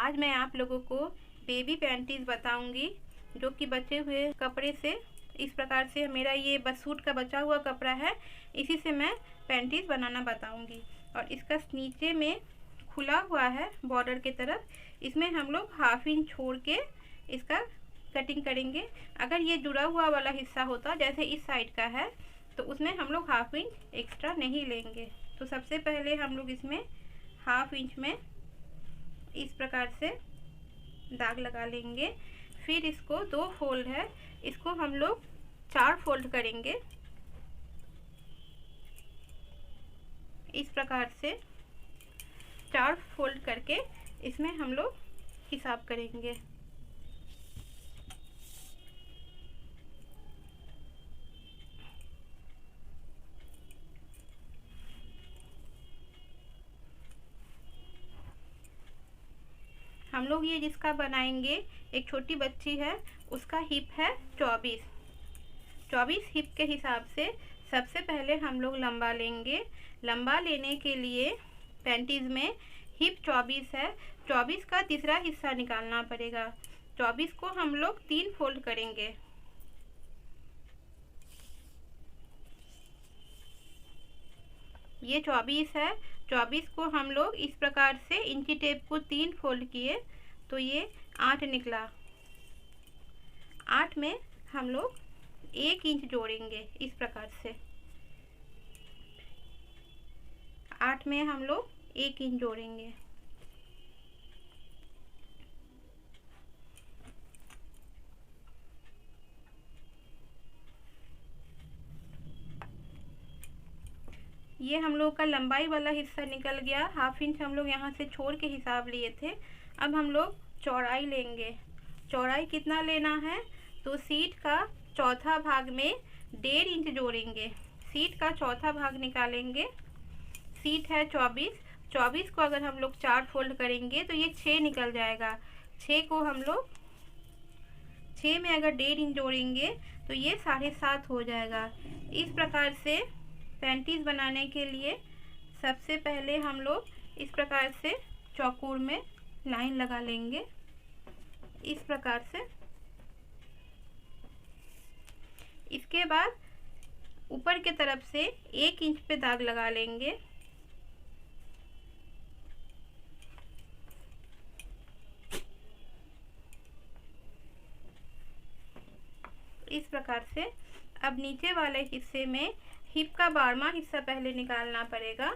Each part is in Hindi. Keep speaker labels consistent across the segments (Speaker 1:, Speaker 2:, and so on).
Speaker 1: आज मैं आप लोगों को बेबी पैंटीज बताऊंगी जो कि बचे हुए कपड़े से इस प्रकार से मेरा ये बस सूट का बचा हुआ कपड़ा है, इसी से मैं पैंटीज बनाना बताऊंगी। और इसका नीचे में खुला हुआ है बॉर्डर की तरफ, इसमें हम लोग हाफ इंच छोड़ के इसका कटिंग करेंगे। अगर ये जुड़ा हुआ वाला हिस्सा होता जैसे इस साइड का है तो उसमें हम लोग हाफ इंच एक्स्ट्रा नहीं लेंगे। तो सबसे पहले हम लोग इसमें हाफ इंच में इस प्रकार से दाग लगा लेंगे। फिर इसको 2 फोल्ड है, इसको हम लोग 4 फोल्ड करेंगे। इस प्रकार से 4 फोल्ड करके इसमें हम लोग हिसाब करेंगे। हम लोग ये जिसका बनाएंगे, एक छोटी बच्ची है, उसका हिप है 24 हिप के हिसाब से सबसे पहले हम लोग लंबा लेंगे। लंबा लेने के लिए पैंटीज में हिप 24 है, 24 का तीसरा हिस्सा निकालना पड़ेगा। 24 को हम लोग 3 फोल्ड करेंगे। ये 24 है, 24 को हम लोग इस प्रकार से इंची टेप को 3 फोल्ड किए तो ये 8 निकला। 8 में हम लोग 1 इंच जोड़ेंगे। इस प्रकार से 8 में हम लोग 1 इंच जोड़ेंगे। ये हम लोग का लंबाई वाला हिस्सा निकल गया। हाफ इंच हम लोग यहाँ से छोड़ के हिसाब लिए थे। अब हम लोग चौड़ाई लेंगे। चौड़ाई कितना लेना है तो सीट का चौथा भाग में 1.5 इंच जोड़ेंगे। सीट का चौथा भाग निकालेंगे। सीट है 24 को अगर हम लोग 4 फोल्ड करेंगे तो ये 6 निकल जाएगा। 6 को हम लोग 6 में अगर 1.5 इंच जोड़ेंगे तो ये 7.5 हो जाएगा। इस प्रकार से पैंटीज बनाने के लिए सबसे पहले हम लोग इस प्रकार से चौकोर में लाइन लगा लेंगे। इस प्रकार से इसके बाद ऊपर के तरफ से 1 इंच पे दाग लगा लेंगे। इस प्रकार से अब नीचे वाले हिस्से में हिप का 12वां हिस्सा पहले निकालना पड़ेगा।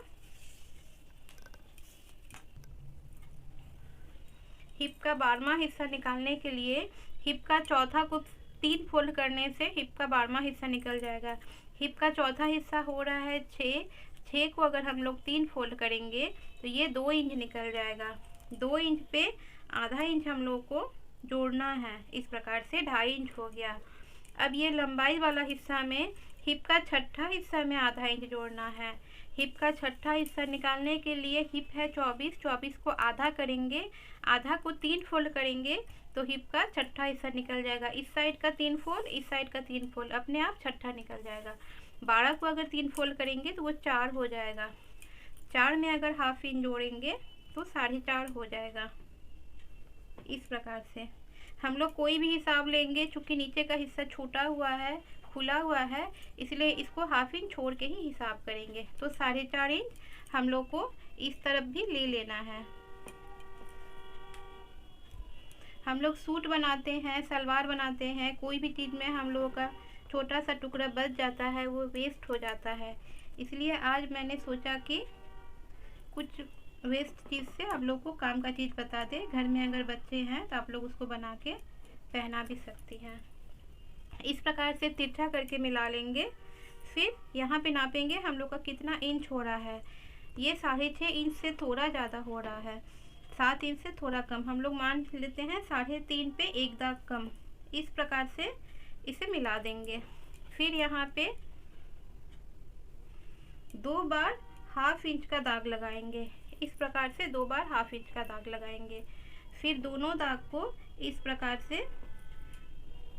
Speaker 1: हिप का 12वां हिस्सा निकालने के लिए हिप का चौथा को 3 फोल्ड करने से हिप का 12वां हिस्सा निकल जाएगा। हिप का चौथा हिस्सा हो रहा है 6 को अगर हम लोग 3 फोल्ड करेंगे तो ये 2 इंच निकल जाएगा। 2 इंच पे आधा इंच हम लोग को जोड़ना है। इस प्रकार से 2.5 इंच हो गया। अब ये लंबाई वाला हिस्सा में हिप का छठा हिस्सा में आधा इंच जोड़ना है। हिप का छठा हिस्सा निकालने के लिए हिप है 24 को आधा करेंगे, आधा को 3 फोल्ड करेंगे तो हिप का छठा हिस्सा निकल जाएगा। इस साइड का 3 फोल्ड, इस साइड का 3 फोल्ड, अपने आप छठा निकल जाएगा। 12 को अगर 3 फोल्ड करेंगे तो वो 4 हो जाएगा। 4 में अगर हाफ इंच जोड़ेंगे तो 4.5 हो जाएगा। इस प्रकार से हम लोग कोई भी हिसाब लेंगे। चूँकि नीचे का हिस्सा छूटा हुआ है, खुला हुआ है, इसलिए इसको हाफ इंच छोड़ के ही हिसाब करेंगे। तो 4.5 इंच हम लोग को इस तरफ भी ले लेना है। हम लोग सूट बनाते हैं, सलवार बनाते हैं, कोई भी चीज़ में हम लोगों का छोटा सा टुकड़ा बच जाता है, वो वेस्ट हो जाता है। इसलिए आज मैंने सोचा कि कुछ वेस्ट चीज़ से आप लोग को काम का चीज़ बता दें। घर में अगर बच्चे हैं तो आप लोग उसको बना के पहना भी सकती हैं। इस प्रकार से तिरछा करके मिला लेंगे। फिर यहाँ पे नापेंगे हम लोग का कितना इंच हो रहा है। ये 6.5 इंच से थोड़ा ज़्यादा हो रहा है, 7 इंच से थोड़ा कम, हम लोग मान लेते हैं 3.5 पे 1 दाग कम। इस प्रकार से इसे मिला देंगे। फिर यहाँ पे 2 बार हाफ इंच का दाग लगाएंगे। इस प्रकार से 2 बार हाफ इंच का दाग लगाएंगे। फिर दोनों दाग को इस प्रकार से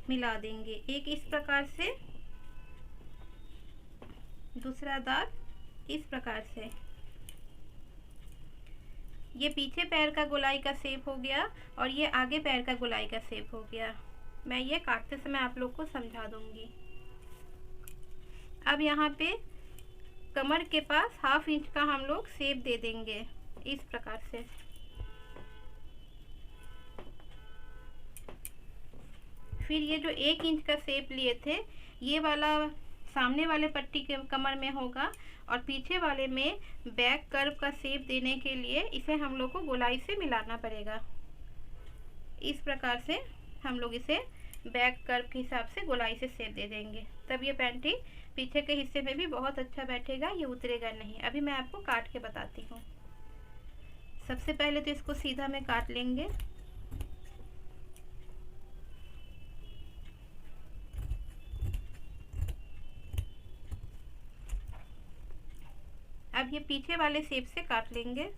Speaker 1: मिला देंगे। एक इस प्रकार से, दूसरा दाग इस प्रकार से। ये पीछे पैर का गोलाई का शेप हो गया और ये आगे पैर का गोलाई का शेप हो गया। मैं ये काटते समय आप लोग को समझा दूंगी। अब यहाँ पे कमर के पास 1/2 इंच का हम लोग शेप दे देंगे इस प्रकार से। फिर ये जो 1 इंच का शेप लिए थे, ये वाला सामने वाले पट्टी के कमर में होगा और पीछे वाले में बैक कर्व का शेप देने के लिए इसे हम लोग को गोलाई से मिलाना पड़ेगा। इस प्रकार से हम लोग इसे बैक कर्व के हिसाब से गोलाई से शेप दे देंगे, तब ये पैंटी पीछे के हिस्से में भी बहुत अच्छा बैठेगा, ये उतरेगा नहीं। अभी मैं आपको काट के बताती हूँ। सबसे पहले तो इसको सीधा में काट लेंगे। अब ये पीछे वाले शेप से काट लेंगे।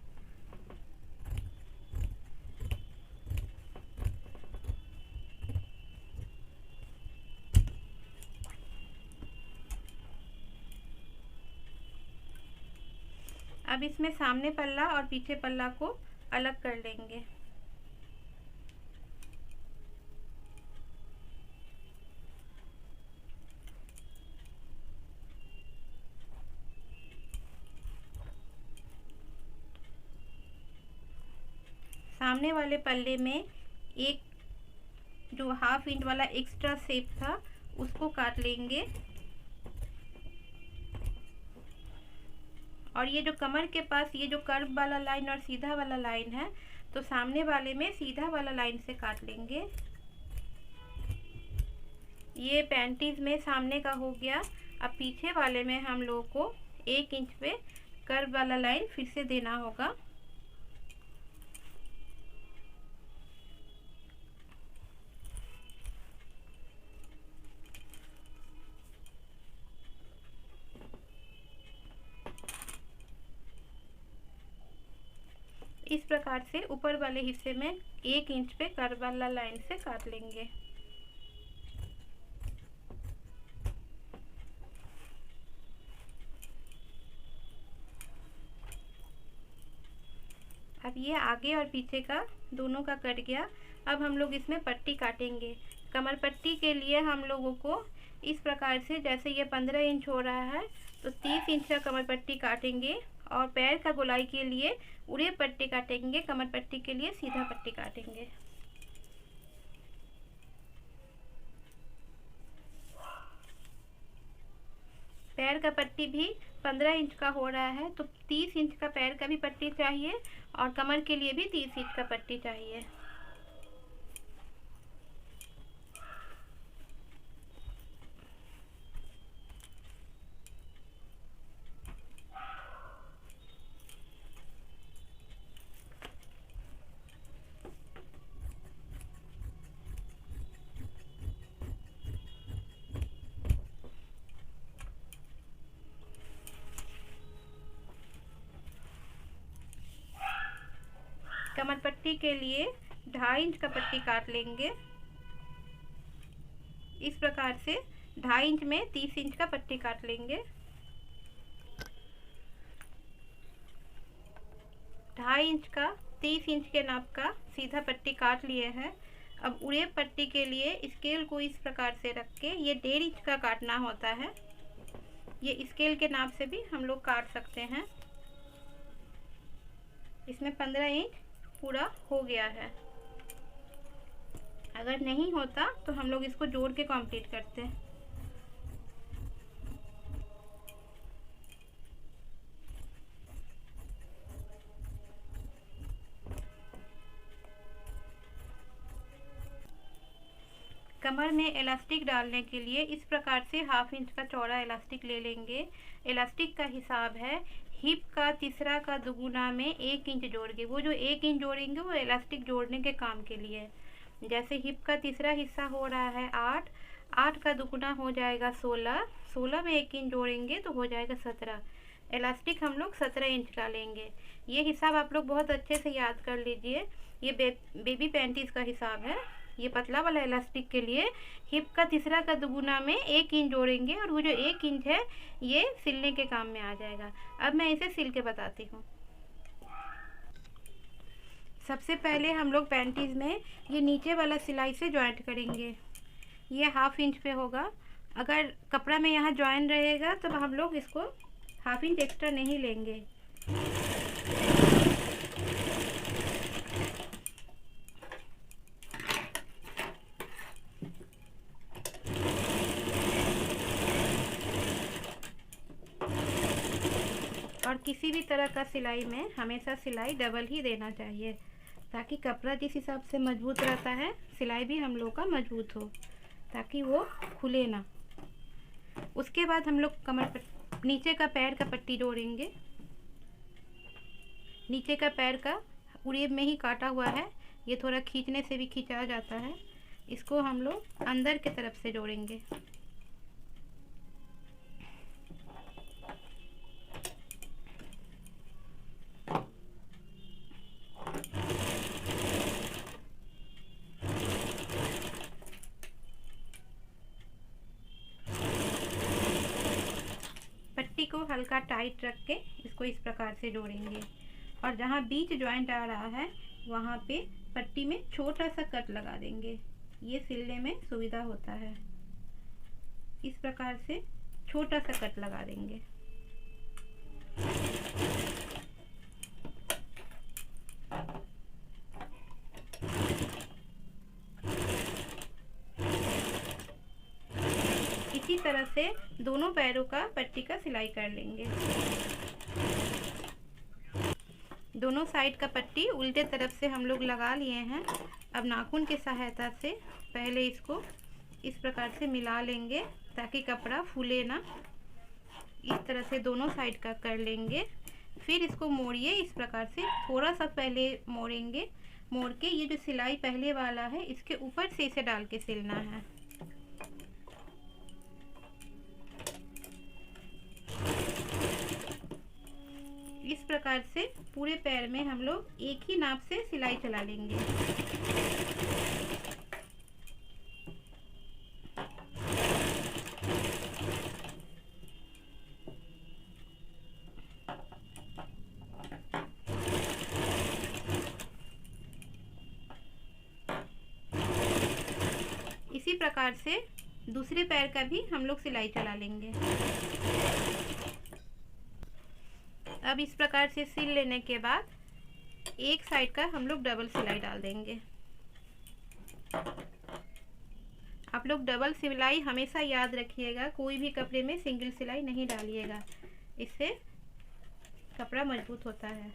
Speaker 1: अब इसमें सामने पल्ला और पीछे पल्ला को अलग कर लेंगे। सामने वाले पल्ले में एक जो 1/2 इंच वाला एक्स्ट्रा शेप था उसको काट लेंगे और ये जो कमर के पास ये जो कर्व वाला लाइन और सीधा वाला लाइन है, तो सामने वाले में सीधा वाला लाइन से काट लेंगे। ये पैंटीज में सामने का हो गया। अब पीछे वाले में हम लोगों को 1 इंच पे कर्व वाला लाइन फिर से देना होगा। इस प्रकार से ऊपर वाले हिस्से में 1 इंच पे कर्व वाला लाइन से काट लेंगे। अब ये आगे और पीछे का दोनों का कट गया। अब हम लोग इसमें पट्टी काटेंगे। कमर पट्टी के लिए हम लोगों को इस प्रकार से, जैसे ये 15 इंच हो रहा है तो 30 इंच का कमर पट्टी काटेंगे और पैर का गोलाई के लिए उड़े पट्टी काटेंगे, कमर पट्टी के लिए सीधा पट्टी काटेंगे। पैर का पट्टी भी 15 इंच का हो रहा है तो 30 इंच का पैर का भी पट्टी चाहिए और कमर के लिए भी 30 इंच का पट्टी चाहिए। कमर पट्टी के लिए 2.5 इंच का पट्टी काट लेंगे। इस प्रकार से 2.5 इंच में 30 इंच का पट्टी काट लेंगे। 2.5 इंच का 30 इंच के नाप का सीधा पट्टी काट लिए हैं। अब उड़े पट्टी के लिए स्केल को इस प्रकार से रख के ये 1.5 इंच का काटना होता है। ये स्केल के नाप से भी हम लोग काट सकते हैं। इसमें 15 इंच पूरा हो गया है। अगर नहीं होता तो हम लोग इसको जोड़ के कंप्लीट करते हैं। कमर में इलास्टिक डालने के लिए इस प्रकार से 1/2 इंच का चौड़ा इलास्टिक ले लेंगे। इलास्टिक का हिसाब है हिप का तीसरा का दुगुना में 1 इंच जोड़ेंगे। वो जो 1 इंच जोड़ेंगे वो इलास्टिक जोड़ने के काम के लिए। जैसे हिप का तीसरा हिस्सा हो रहा है 8, 8 का दुगुना हो जाएगा 16, 16 में 1 इंच जोड़ेंगे तो हो जाएगा 17। इलास्टिक हम लोग 17 इंच का लेंगे। ये हिसाब आप लोग बहुत अच्छे से याद कर लीजिए। ये बेबी पैंटीज का हिसाब है। ये पतला वाला इलास्टिक के लिए हिप का तीसरा का दुगुना में 1 इंच जोड़ेंगे और वो जो 1 इंच है ये सिलने के काम में आ जाएगा। अब मैं इसे सिल के बताती हूँ। सबसे पहले हम लोग पैंटीज़ में ये नीचे वाला सिलाई से जॉइंट करेंगे। ये 1/2 इंच पे होगा। अगर कपड़ा में यहाँ जॉइन रहेगा तो हम लोग इसको 1/2 इंच एक्स्ट्रा नहीं लेंगे। और किसी भी तरह का सिलाई में हमेशा सिलाई डबल ही देना चाहिए, ताकि कपड़ा जिस हिसाब से मजबूत रहता है सिलाई भी हम लोग का मजबूत हो, ताकि वो खुले ना। उसके बाद हम लोग नीचे का पैर का पट्टी जोड़ेंगे। नीचे का पैर का उड़ेब में ही काटा हुआ है, ये थोड़ा खींचने से भी खींचा जाता है। इसको हम लोग अंदर के तरफ से जोड़ेंगे। पट्टी को हल्का टाइट रख के इसको इस प्रकार से जोड़ेंगे और जहाँ बीच जॉइंट आ रहा है वहाँ पे पट्टी में छोटा सा कट लगा देंगे। ये सिलने में सुविधा होता है। इस प्रकार से छोटा सा कट लगा देंगे। इसी तरह से दोनों पैरों का पट्टी का सिलाई कर लेंगे। दोनों साइड का पट्टी उल्टे तरफ से हम लोग लगा लिए हैं। अब नाखून की सहायता से पहले इसको इस प्रकार से मिला लेंगे ताकि कपड़ा फूले ना। इस तरह से दोनों साइड का कर लेंगे। फिर इसको मोड़िए। इस प्रकार से थोड़ा सा पहले मोड़ेंगे। मोड़ के ये जो सिलाई पहले वाला है इसके ऊपर से इसे डाल के सिलना है। इस प्रकार से पूरे पैर में हम लोग एक ही नाप से सिलाई चला लेंगे। इसी प्रकार से दूसरे पैर का भी हम लोग सिलाई चला लेंगे। अब इस प्रकार से सिल लेने के बाद एक साइड का हम लोग डबल सिलाई डाल देंगे। आप लोग डबल सिलाई हमेशा याद रखिएगा, कोई भी कपड़े में सिंगल सिलाई नहीं डालिएगा, इससे कपड़ा मजबूत होता है।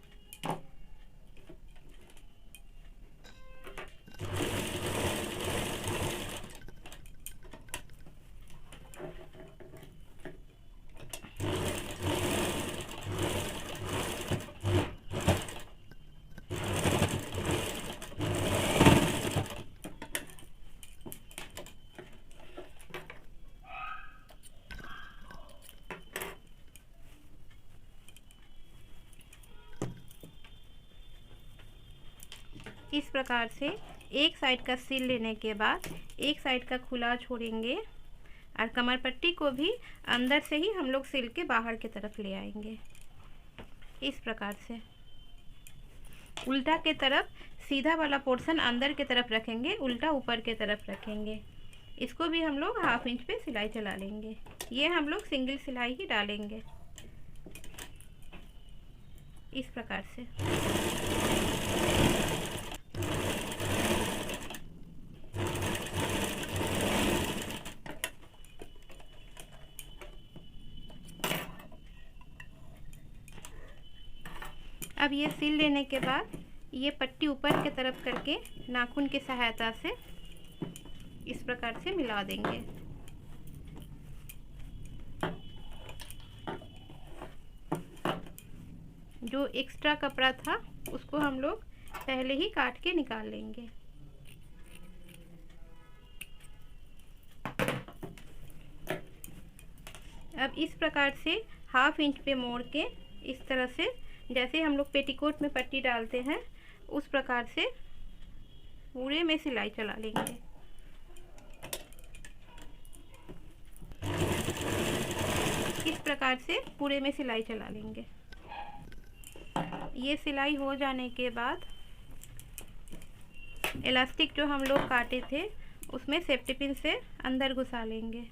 Speaker 1: इस प्रकार से एक साइड का सिल लेने के बाद एक साइड का खुला छोड़ेंगे और कमर पट्टी को भी अंदर से ही हम लोग सिल के बाहर की तरफ ले आएंगे। इस प्रकार से उल्टा के तरफ सीधा वाला पोर्शन अंदर की तरफ रखेंगे, उल्टा ऊपर की तरफ रखेंगे। इसको भी हम लोग 1/2 इंच पे सिलाई चला लेंगे। ये हम लोग सिंगल सिलाई ही डालेंगे इस प्रकार से। अब ये सिल लेने के बाद ये पट्टी ऊपर की तरफ करके नाखून की सहायता से इस प्रकार से मिला देंगे। जो एक्स्ट्रा कपड़ा था उसको हम लोग पहले ही काट के निकाल लेंगे। अब इस प्रकार से 1/2 इंच पे मोड़ के इस तरह से जैसे हम लोग पेटीकोट में पट्टी डालते हैं उस प्रकार से पूरे में सिलाई चला लेंगे। इस प्रकार से पूरे में सिलाई चला लेंगे। ये सिलाई हो जाने के बाद इलास्टिक जो हम लोग काटे थे उसमें सेफ्टी पिन से अंदर घुसा लेंगे।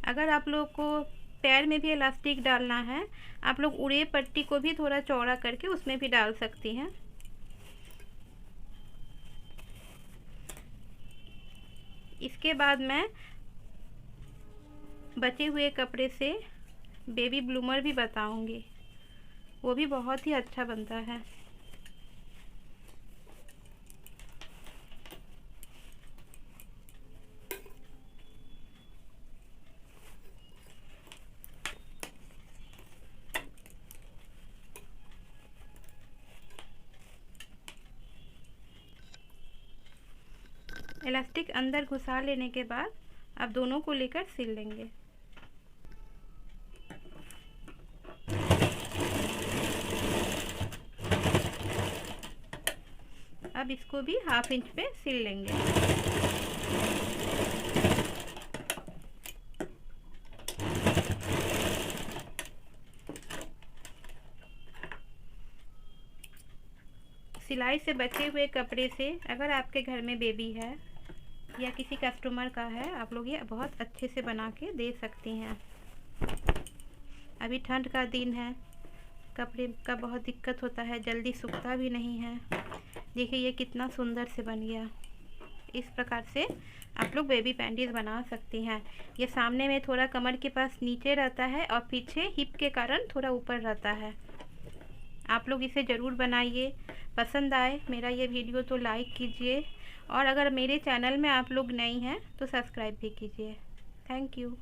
Speaker 1: अगर आप लोग को पैर में भी इलास्टिक डालना है, आप लोग उड़े पट्टी को भी थोड़ा चौड़ा करके उसमें भी डाल सकती हैं। इसके बाद मैं बचे हुए कपड़े से बेबी ब्लूमर भी बताऊंगी, वो भी बहुत ही अच्छा बनता है। इलास्टिक अंदर घुसा लेने के बाद अब दोनों को लेकर सिल लेंगे। अब इसको भी 1/2 इंच पे सिल लेंगे। सिलाई से बचे हुए कपड़े से अगर आपके घर में बेबी है या किसी कस्टमर का है, आप लोग ये बहुत अच्छे से बना के दे सकती हैं। अभी ठंड का दिन है, कपड़े का बहुत दिक्कत होता है, जल्दी सूखता भी नहीं है। देखिए ये कितना सुंदर से बन गया। इस प्रकार से आप लोग बेबी पैंटीज बना सकती हैं। ये सामने में थोड़ा कमर के पास नीचे रहता है और पीछे हिप के कारण थोड़ा ऊपर रहता है। आप लोग इसे ज़रूर बनाइए। पसंद आए मेरा ये वीडियो तो लाइक कीजिए, और अगर मेरे चैनल में आप लोग नई हैं तो सब्सक्राइब भी कीजिए। Thank you.